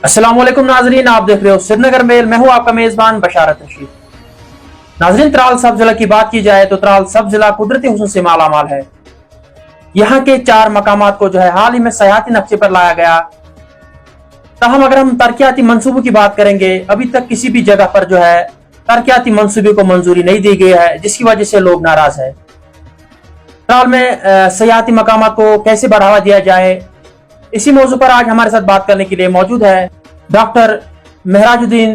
अस्सलाम वालेकुम नाजरीन, आप देख रहे हो श्रीनगर मेल। मैं हूं आपका मेजबान बशारत रशीद। नाजरीन, त्राल सब जिला की बात की जाए तो त्राल सब जिला कुदरती हुस्न से मालामाल है। यहाँ के 4 मकामात को हाल ही में सयाहती नक्शे पर लाया गया। ताहम अगर हम तरक्याती मंसूबों की बात करेंगे, अभी तक किसी भी जगह पर तरक्याती मंसूबे को मंजूरी नहीं दी गई है, जिसकी वजह से लोग नाराज है। त्राल में सयाहती मकामात को कैसे बढ़ावा दिया जाए, इसी मौजू पर आज हमारे साथ बात करने के लिए मौजूद है डॉक्टर महराजुद्दीन,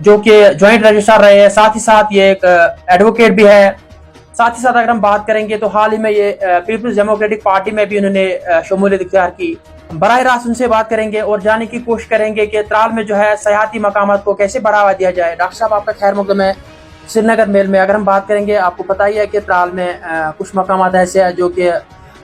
जो कि ज्वाइंट रजिस्ट्रार रहे हैं, साथ ही साथ ये एक एडवोकेट भी है। साथ ही साथ अगर हम बात करेंगे तो हाल ही में ये पीपल्स डेमोक्रेटिक पार्टी में भी उन्होंने शमूलियत इख्तियार की। बराह रास्त उनसे बात करेंगे और जानने की कोशिश करेंगे कि त्राल में सयाहती मकामात को कैसे बढ़ावा दिया जाए। डॉक्टर साहब, आपका खैर मकदम है श्रीनगर मेल में। अगर हम बात करेंगे, आपको पता ही है कि त्राल में कुछ मकामात ऐसे हैं जो कि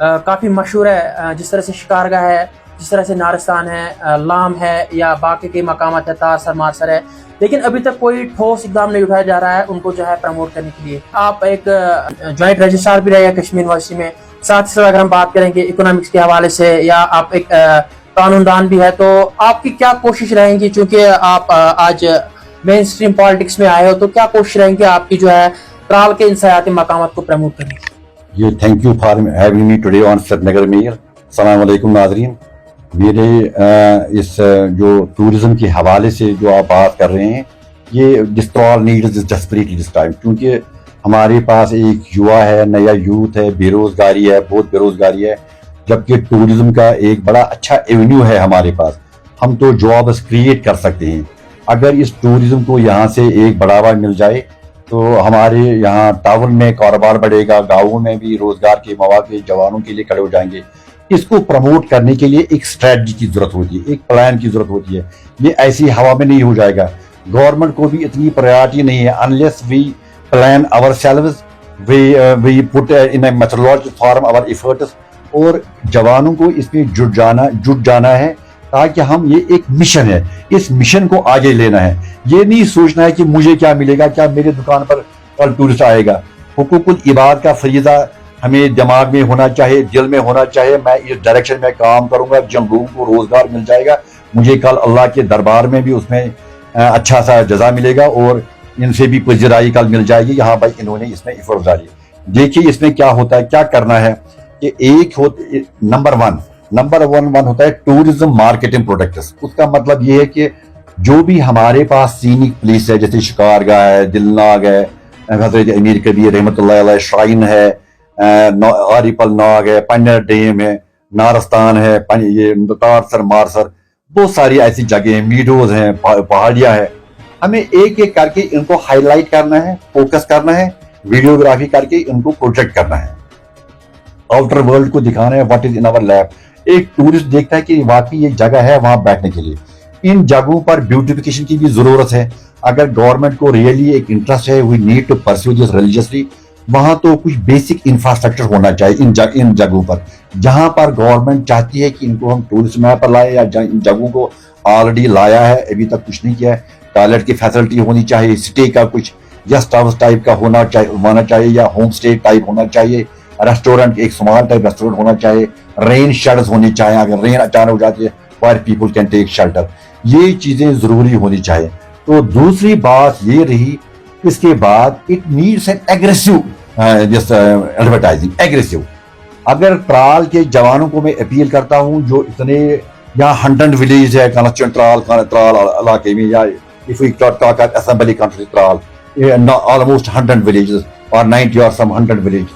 काफ़ी मशहूर है, जिस तरह से शिकारगाह है, जिस तरह से नारस्तान है, लाम है, या बाकी के मकामात है, तारसर मारसर है, लेकिन अभी तक कोई ठोस इकदाम नहीं उठाया जा रहा है उनको प्रमोट करने के लिए। आप एक ज्वाइंट रजिस्ट्रार भी रहे हैं कश्मीर यूनिवर्सिटी में। साथ ही साथ अगर हम बात करेंगे इकोनॉमिक्स के हवाले से, या आप एक कानूनदान भी है, तो आपकी क्या कोशिश रहेंगी, चूंकि आप आज मेन स्ट्रीम पॉलिटिक्स में आए हो, तो क्या कोशिश रहेंगी आपकी त्राल के इन सयाहती मकामात को प्रमोट करने की? ये thank you for having me today on Srinagar mail. अस्सलाम वालेकुम नाज़रीन। मेरे इस जो टूरिज्म के हवाले से जो आप बात कर रहे हैं, ये this Tral needs is desperately this time, क्योंकि हमारे पास एक युवा है, नया यूथ है, बेरोजगारी है, बहुत बेरोजगारी है, जबकि टूरिज्म का एक बड़ा अच्छा एवेन्यू है हमारे पास। हम तो जॉब्स क्रिएट कर सकते हैं। अगर इस टूरिज्म को यहाँ से एक बढ़ावा मिल जाए तो हमारे यहाँ टाउन में कारोबार बढ़ेगा, गाँवों में भी रोजगार के मौके जवानों के लिए खड़े हो जाएंगे। इसको प्रमोट करने के लिए एक स्ट्रेटजी की जरूरत होती है, एक प्लान की जरूरत होती है। ये ऐसी हवा में नहीं हो जाएगा। गवर्नमेंट को भी इतनी प्रायोरिटी नहीं है, unless we plan ourselves, we put in a methodology form our efforts, और जवानों को इसमें जुट जाना है, ताकि हम ये एक मिशन है, इस मिशन को आगे लेना है। ये नहीं सोचना है कि मुझे क्या मिलेगा, क्या मेरे दुकान पर कल टूरिस्ट आएगा। हुकूकुल इबाद का फरीज़ा हमें दिमाग में होना चाहिए, दिल में होना चाहिए। मैं इस डायरेक्शन में काम करूंगा, जिन लोगों को रोजगार मिल जाएगा, मुझे कल अल्लाह के दरबार में भी उसमें अच्छा सा जजा मिलेगा, और इनसे भी पजीराई कल मिल जाएगी। यहाँ भाई इन्होंने इसमें एफर्ट डाली। देखिए इसमें क्या होता है, क्या करना है कि एक नंबर वन होता है टूरिज्म मार्केटिंग प्रोडक्ट्स। उसका मतलब ये है कि जो भी हमारे पास सीनिक प्लेस है, जैसे शिकारगाह है, दिलनाग है, हजरत अमीर कबीर रहमतुल्लाह अलैह श्राइन है, आरिपल नाग है, पन्नर डैम है, नारस्तान है, ये तारसर मारसर, बहुत सारी ऐसी जगह हैं, मीडोज हैं, पहाड़ियां हैं। हमें एक एक करके इनको हाईलाइट करना है, फोकस करना है, वीडियोग्राफी करके इनको प्रोजेक्ट करना है, आउटर वर्ल्ड को दिखाना है what is in our lab. एक टूरिस्ट देखता है कि वाकई ये जगह है वहां बैठने के लिए। इन जगहों पर ब्यूटिफिकेशन की भी जरूरत है। अगर गवर्नमेंट को रियली एक इंटरेस्ट है, we need to pursue this religiously. वहां तो कुछ बेसिक इंफ्रास्ट्रक्चर होना चाहिए इन जगहों पर, जहां पर गवर्नमेंट चाहती है कि इनको हम टूरिस्ट मैप पर लाए, या इन जगहों को ऑलरेडी लाया है, अभी तक कुछ नहीं किया है। टॉयलेट की फैसिलिटी होनी चाहिए, स्टे का कुछ गेस्ट हाउस टाइप का होना चाहिए, या होम स्टे टाइप होना चाहिए, रेस्टोरेंट एक स्मॉल टाइप रेस्टोरेंट होना चाहिए, रेन शेड्स होनी चाहिए, अगर रेन अचानक हो जाती है where people can take shelter. ये चीजें जरूरी होनी चाहिए। तो दूसरी बात ये रही, इसके बाद it needs an aggressive advertising, aggressive. अगर त्राल के जवानों को मैं अपील करता हूं, जो इतने यहाँ 100 विलेज है त्राल इलाके में, या if we talk assembly country Tral, almost 100 villages और 90 और सम 100 विलेज।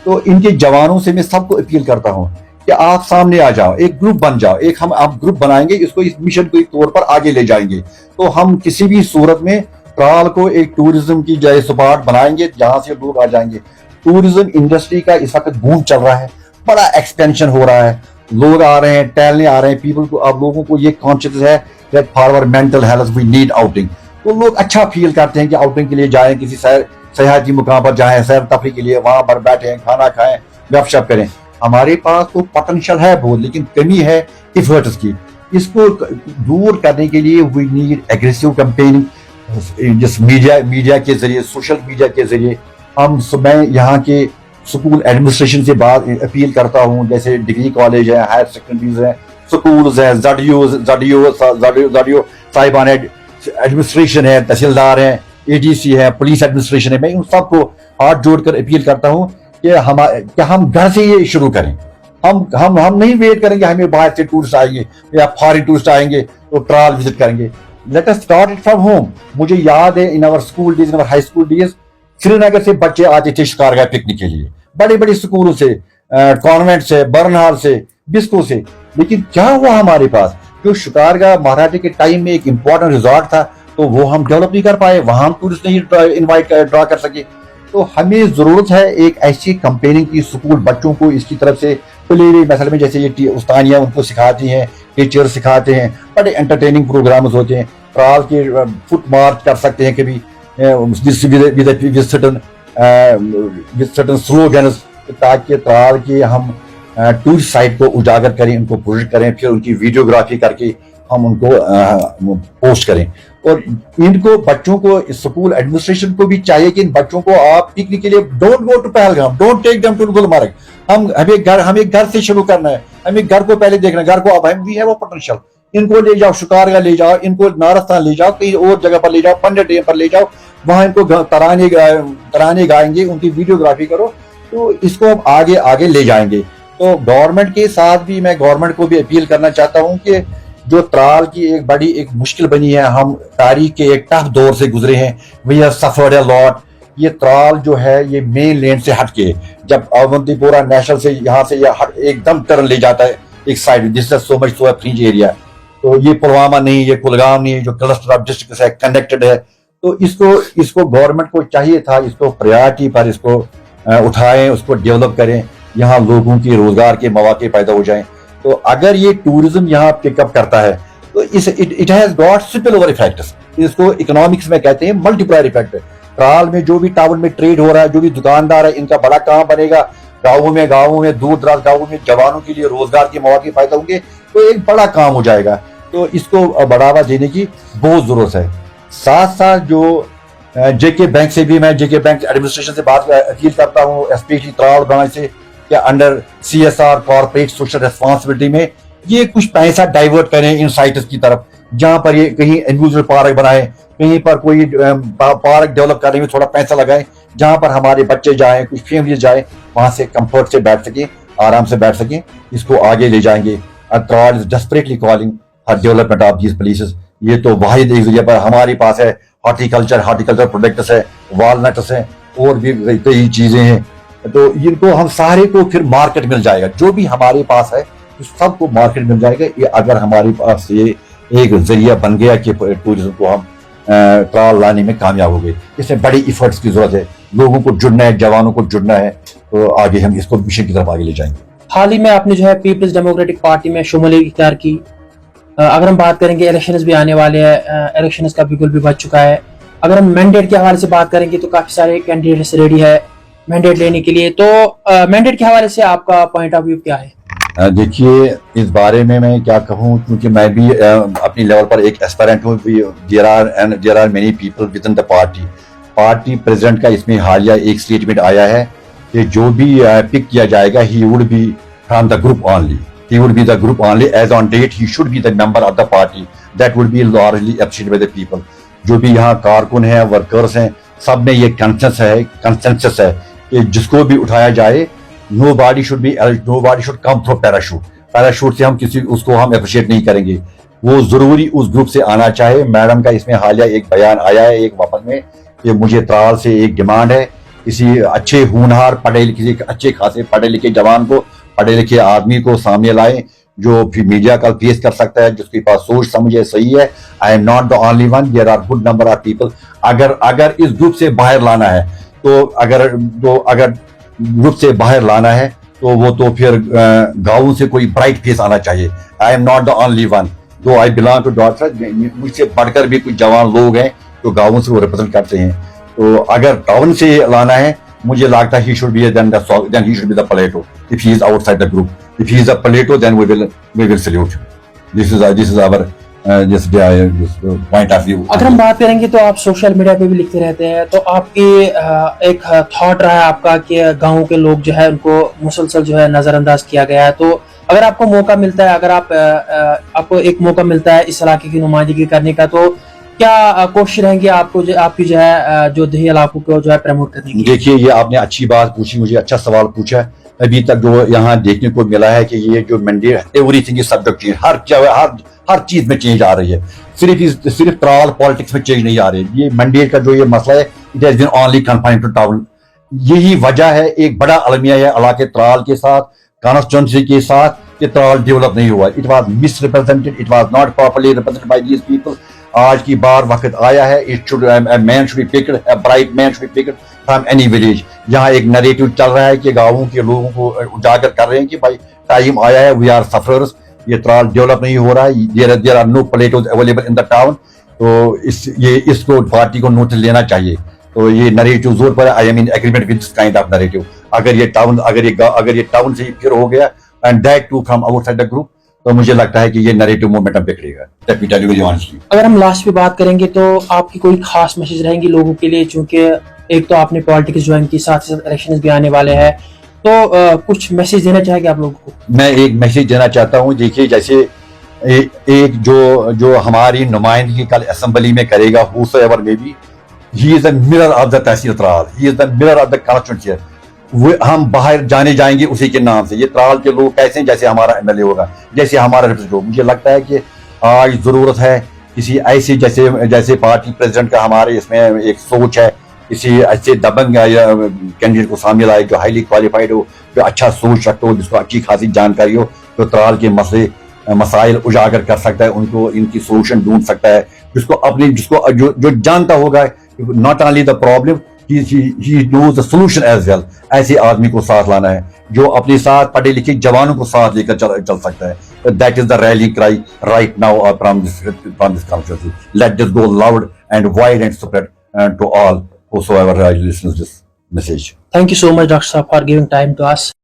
तो इनके जवानों से मैं सबको अपील करता हूं कि आप सामने आ जाओ, एक ग्रुप बन जाओ। आप ग्रुप बनाएंगे, इसको इस मिशन को एक तौर पर आगे ले जाएंगे, तो हम किसी भी सूरत में त्राल को एक टूरिज्म की जगह स्पॉट बनाएंगे, जहां से लोग आ जाएंगे। टूरिज्म इंडस्ट्री का इस वक्त बूम चल रहा है, बड़ा एक्सपेंशन हो रहा है, लोग आ रहे हैं, टहलने आ रहे हैं। पीपल को, अब लोगों को ये कॉन्शियस है that for our mental health we need outing. तो लोग अच्छा फील करते हैं कि आउटिंग के लिए जाएं, किसी सयाहती मुकाम पर जाएं, सैर तफरी के लिए, वहां पर बैठे, खाना खाएं, गपशप करें। हमारे पास तो पोटेंशियल है बहुत, लेकिन कमी है एफर्ट्स की। इसको दूर करने के लिए वी नीड एग्रेसिव कैंपेनिंग, जिस मीडिया के जरिए, सोशल मीडिया के जरिए। मैं यहाँ के स्कूल एडमिनिस्ट्रेशन से बात अपील करता हूँ, जैसे डिग्री कॉलेज है, हायर सेकेंडरीज है, स्कूल्स हैं, ज़डियो साहिबान एडमिनिस्ट्रेशन है, तहसीलदार हैं, ADC है, पुलिस एडमिनिस्ट्रेशन है, मैं उन सबको हाथ जोड़कर अपील करता हूँ कि हम घर से ये शुरू करें। हम नहीं वेट करेंगे हमें बाहर से टूरिस्ट आएंगे या फॉरेन टूरिस्ट आएंगे तो ट्रायल विजिट करेंगे। Let us start it from home. मुझे याद है in our school days, in our high school days, Srinagar से बच्चे आते थे शिकारगाह पिकनिक के लिए, बड़े बड़े स्कूलों से, कॉन्वेंट से, बर्नहाल से, बिस्को से। लेकिन क्या हुआ हमारे पास, जो शिकारगाह महाराजा के टाइम में एक इंपॉर्टेंट रिजॉर्ट था, तो वो हम डेवलप नहीं कर पाए, वहां हम टूरिस्ट नहीं इन्वाइट ड्रा कर सके। तो हमें जरूरत है एक ऐसी कंपेनिंग की, स्कूल बच्चों को इसकी तरफ से प्ले मसल में, जैसे ये उस्तानियाँ उनको सिखाती हैं, टीचर सिखाते हैं, बड़े एंटरटेनिंग प्रोग्राम्स होते हैं। ट्राल के फुट मार्च कर सकते हैं कभी विद सर्टेन स्लोगन्स, ताकि ट्राल के हम टूरिस्ट साइट को उजागर करें, उनको प्रोजेक्ट करें, फिर उनकी वीडियोग्राफी करके हम उनको पोस्ट करें। और इनको बच्चों को, स्कूल एडमिनिस्ट्रेशन को भी चाहिए कि इन बच्चों को आप पिकनिक के लिए don't go to Pahalgam, don't take them to Gulmarg. हमें घर से शुरू करना है, हमें घर को पहले देखना है। घर को अब हम वी हैव अ पोटेंशियल, इनको ले जाओ शिकारगाह ले जाओ, इनको नारस्तान ले जाओ, कहीं और जगह पर ले जाओ, पंडित डैम पर ले जाओ, वहां इनको तराने गाएंगे, उनकी वीडियोग्राफी करो, तो इसको हम आगे आगे ले जाएंगे। तो गवर्नमेंट के साथ भी मैं गवर्नमेंट को भी अपील करना चाहता हूं कि जो त्राल की एक बड़ी एक मुश्किल बनी है, हम तारीख के एक टफ दौर से गुजरे हैं, we have suffered a lot. ये त्राल जो है ये मेन लैंड से हटके, जब अवंतीपोरा नेशनल से यहाँ से एकदम टर्न ले जाता है एक साइड, जिससे so much so fringe area, तो ये पुलवामा नहीं, ये कुलगाम नहीं, जो क्लस्टर ऑफ डिस्ट्रिक्ट है कनेक्टेड है। तो इसको गवर्नमेंट को चाहिए था, इसको प्रायोरिटी पर इसको उठाएं, उसको डेवलप करें, यहाँ लोगों की रोजगार के मौके पैदा हो जाएं। तो अगर ये टूरिज्म यहाँ पिकअप करता है तो it has got spill over effects. इसको इकोनॉमिक्स में कहते हैं मल्टीप्लायर इफेक्ट। ट्राल में जो भी टाउन में ट्रेड हो रहा है, जो भी दुकानदार है, इनका बड़ा काम बनेगा। गाँवों में दूर दराज गाँवों में जवानों के लिए रोजगार के मौके पैदा होंगे, तो एक बड़ा काम हो जाएगा। तो इसको बढ़ावा देने की बहुत जरूरत है। साथ साथ जो जेके बैंक से भी, मैं जेके बैंक एडमिनिस्ट्रेशन से बात अपील करता हूँ, स्पेशली ट्राल ब्रांच से, या under CSR corporate social responsibility में ये कुछ पैसा डाइवर्ट करें इन साइट्स की तरफ, जहां पर ये कहीं इंडिविजुअल पार्क बनाए, कहीं पर कोई पार्क डेवलप करने में थोड़ा पैसा लगाए, जहां पर हमारे बच्चे जाएं, कुछ फैमिलीज जाएं, वहां से कंफर्ट से बैठ सके, आराम से बैठ सके, इसको आगे ले जाएंगे। Tral is desperately calling for development of these places. ये तो वाहिद एक जगह पर हमारे पास है, हॉर्टिकल्चर प्रोडक्ट्स है, वॉलनट्स है, और भी कई चीजें हैं। तो इनको हम सारे को फिर मार्केट मिल जाएगा, जो भी हमारे पास है सबको मार्केट मिल जाएगा। ये अगर हमारे पास ये एक जरिया बन गया कि टूरिज्म को हम ट्राल लाने में कामयाब हो गए। इसमें बड़ी इफर्ट्स की जरूरत है, लोगों को जुड़ना है, जवानों को जुड़ना है, तो आगे हम इसको मिशन की तरफ आगे ले जाएंगे। हाल ही में आपने जो है पीपल्स डेमोक्रेटिक पार्टी में शमूलियत इख्तियार की। अगर हम बात करेंगे, इलेक्शंस भी आने वाले हैं, इलेक्शंस का बिल्कुल भी बच चुका है। अगर हम मैंडेट के हवाले से बात करेंगे तो काफी सारे कैंडिडेट्स रेडी है मैंडेट लेने के लिए। तो मैंडेट के हवाले से आपका पॉइंट ऑफ व्यू क्या है? देखिए, इस बारे में मैं क्या कहूँ, क्योंकि मैं भी अपनी लेवल पर एक एस्पिरेंट हूँ। There are many people within the party president का इसमें हालिया एक स्टेटमेंट आया है कि जो भी पिक किया जाएगा, he would be from the group only, he would be the group only, as on date he should be the member of the party, that would be largely appreciated by the people। जो भी यहाँ कारकुन हैं, workers हैं, सब में ये consensus है कि जिसको भी उठाया जाए, nobody should come through parachute से हम उसको हम अप्रिशिएट नहीं करेंगे, वो जरूरी उस ग्रुप से आना चाहे। मैडम का इसमें हालिया एक बयान आया है एक वफद में कि मुझे त्राल से एक डिमांड है, किसी अच्छे होनहार किसी अच्छे खासे पढ़े लिखे जवान को, पढ़े लिखे आदमी को सामने लाएं, जो फिर मीडिया का फेस कर सकता है, जिसके पास सोच समझ है, सही है। I am not the only one, there are good number of people. अगर इस ग्रुप से बाहर लाना है, तो अगर ग्रुप से बाहर लाना है तो वो तो फिर गाँव से कोई ब्राइट फेस आना चाहिए। आई am not the only one, दो आई बिलोंग टू डॉटर, मुझसे बढ़कर भी कुछ जवान लोग हैं जो गाँव से वो रिप्रेजेंट करते हैं। तो अगर टाउन से लाना है, मुझे लगता है he should be the Plato if he is outside the group. If he is a Plato, then we will salute. This is our point of view. अगर हम बात करेंगे तो आप सोशल मीडिया पे भी लिखते रहते हैं, तो आपकी एक थॉट रहा है आपका कि गाँव के लोग जो है उनको मुसलसल जो है नजरअंदाज किया गया है, तो अगर आपको मौका मिलता है, अगर आपको एक मौका मिलता है इस इलाके की नुमाइंदगी करने का, तो क्या कोशिश रहेंगी आपको आपकी जो है जो दही इलाकों को जो है प्रमोट करने की? देखिए, ये आपने अच्छी बात पूछी, मुझे अच्छा सवाल पूछा है। अभी तक जो यहाँ देखने को मिला है कि ये जो mandate, everything is subject change, हर चीज में चेंज आ रही है, सिर्फ ट्राल पॉलिटिक्स में चेंज नहीं आ रही है। ये मैंडेट का जो ये मसला है, it has been only confined to town. यही वजह है, एक बड़ा अलमिया है इलाके त्राल के साथ, कॉन्स्टिट्यूंसी के साथ, कि त्राल डेवलप नहीं हुआ। It was misrepresented, it was not properly represented by these people. आज की बार वक्त आया है, it should man should be picked, a bright man should be picked from any village. यहाँ एक नरेटिव चल रहा है कि गाँवों के लोगों को उजागर कर रहे हैं कि भाई टाइम आया है, वी आर सफरर्स, ये त्राल डेवलप नहीं हो रहा है, there are no platforms available in the town. तो इसको पार्टी को नोटिस लेना चाहिए। तो ये नरेटिव जोर पर, I am in agreement with this kind of narrative. अगर ये टाउन से फिर हो गया, and that too from outside the group, तो मुझे लगता है कि ये नरेटिव मोमेंटम बिगड़ेगा। Let me tell you very honestly. अगर हम लास्ट पे बात करेंगे तो आपकी कोई खास मैसेज रहेंगी लोगों के लिए, चूंकि एक तो आपने पॉलिटिक्स ज्वाइन की, साथ ही साथ इलेक्शन भी आने वाले हैं, तो कुछ मैसेज देना चाहेंगे आप लोगों को? मैं एक मैसेज देना चाहता हूँ। देखिए, जैसे एक जो हमारी नुमाइंदगी कल असेंबली में करेगा, whosoever may be, he is the mirror of the tehsil Tral, he is the mirror of the constituency। वो हम बाहर जाने जाएंगे उसी के नाम से। ये त्राल के लोग कैसे, जैसे हमारा एमएलए होगा, जैसे हमारा रिप्रेजेंटेटिव। मुझे लगता है कि आज जरूरत है किसी ऐसे, जैसे पार्टी प्रेसिडेंट का हमारे इसमें एक सोच है, किसी ऐसे दबंग कैंडिडेट को सामने लाए जो हाईली क्वालिफाइड हो, जो अच्छा सोच रखता हो, जिसको अच्छी खासी जानकारी हो, जो त्राल के मसाइल उजागर कर सकता है, उनको इनकी सोल्यूशन ढूंढ सकता है, जिसको जो जानता होगा not only the problem, he knows the solution as well। ऐसे आदमी को साथ लाना है जो अपने साथ पढ़े लिखे जवानों को साथ लेकर चल सकता है। That is the rally cry right now from this conference। Let this go loud and wide and spread to all whosoever listens this message। Thank you so much, Dr. Saab, for giving time to us.